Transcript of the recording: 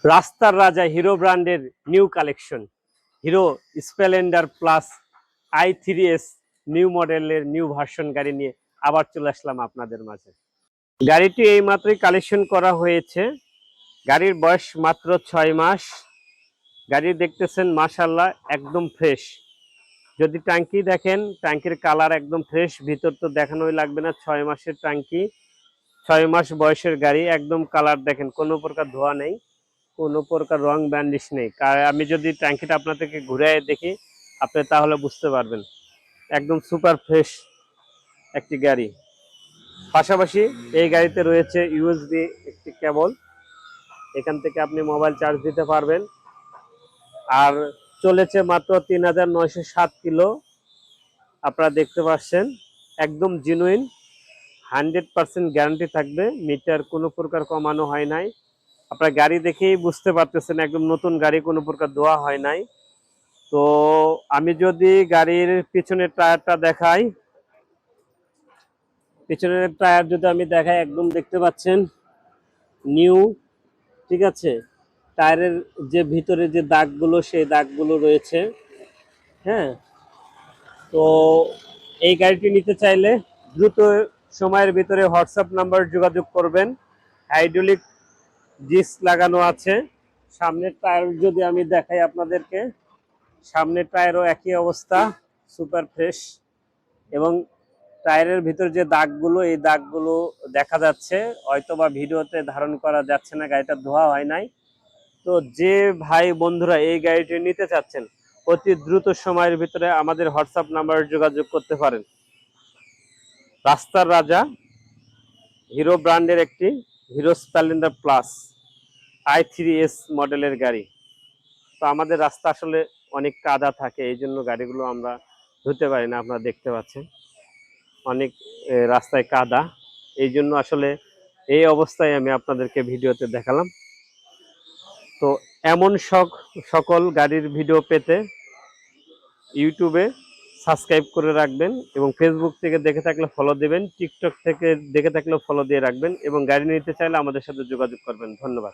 রাস্তার রাজা হিরো ব্র্যান্ডের new collection hero Splendor plus i3s new মডেলের নিউ ভার্সন গাড়ি নিয়ে আবার চলে আসলাম আপনাদের মাঝে। গাড়িটি এই মাত্রই কালেকশন করা হয়েছে। গাড়ির বয়স মাত্র 6 মাস। গাড়ি দেখতেছেন মাশাআল্লাহ একদম ফ্রেশ। যদি ট্যাঙ্কি দেখেন, ট্যাঙ্কির কালার একদম ফ্রেশ, ভিতর তো দেখানোই লাগবে না। 6 মাসের ট্যাঙ্কি, 6 মাস বয়সের গাড়ি, একদম কালার দেখেন, কোনো প্রকার ধোয়া নেই, কোনো প্রকার রং ব্যান্ডিশ নেই। আমি যদি ট্যাঙ্কিটা আপনাদেরকে ঘুরে দেখি আপনি তাহলে বুঝতে পারবেন একদম সুপার ফ্রেশ একটি গাড়ি। পাশাপাশি এই গাড়িতে রয়েছে ইউএসবি একটি কেবল, এখান থেকে আপনি মোবাইল চার্জ দিতে পারবেন। আর চলেছে মাত্র 3907 কিলো। আপনারা দেখতে পাচ্ছেন একদম জেনুইন, 100% গ্যারান্টি থাকবে। মিটার কোনো প্রকার কমানো হয় নাই। আপনার গাড়ি দেখেই বুঝতে পারতেছেন একদম নতুন গাড়ি, কোনো প্রকার ধোয়া হয় নাই। তো আমি যদি গাড়ির পিছনের টায়ারটা দেখাই, পিছনের টায়ার যদি আমি দেখাই একদম দেখতে পাচ্ছেন নিউ, ঠিক আছে। টায়ারের যে ভিতরে যে দাগগুলো, সেই দাগগুলো রয়েছে। হ্যাঁ, তো এই গাড়িটি নিতে চাইলে দ্রুত সময়ের ভিতরে হোয়াটসঅ্যাপ নাম্বার যোগাযোগ করবেন। হাইড্রোলিক ডিস্ক লাগানো আছে। সামনের টায়ার যদি আমি দেখাই আপনাদেরকে, সামনের টায়ারও একই অবস্থা, সুপার ফ্রেশ। এবং টায়ারের ভিতর যে দাগগুলো, এই দাগগুলো দেখা যাচ্ছে, হয়তোবা ভিডিওতে ধারণ করা যাচ্ছে না, গাড়িটা ধোয়া হয় নাই। তো যে ভাই বন্ধুরা এই গাড়িটি নিতে চাচ্ছেন অতি দ্রুত সময়ের ভিতরে আমাদের হোয়াটসঅ্যাপ নাম্বারে যোগাযোগ করতে পারেন। রাস্তার রাজা হিরো ব্র্যান্ডের একটি হিরো স্প্লেন্ডার প্লাস i3s মডেলের গাড়ি। তো আমাদের রাস্তা আসলে অনেক কাদা থাকে, এই জন্য গাড়িগুলো আমরা ধুতে পারি না। আপনারা দেখতে পাচ্ছেন অনেক রাস্তায় কাদা, এই জন্য আসলে এই অবস্থায় আমি আপনাদেরকে ভিডিওতে দেখালাম। তো এমন সকল গাড়ির ভিডিও পেতে ইউটিউবে সাবস্ক্রাইব করে রাখবেন, এবং ফেসবুক থেকে দেখে থাকলে ফলো দেবেন, টিকটক থেকে দেখে থাকলেও ফলো দিয়ে রাখবেন, এবং গাড়ি নিতে চাইলে আমাদের সাথে যোগাযোগ করবেন। ধন্যবাদ।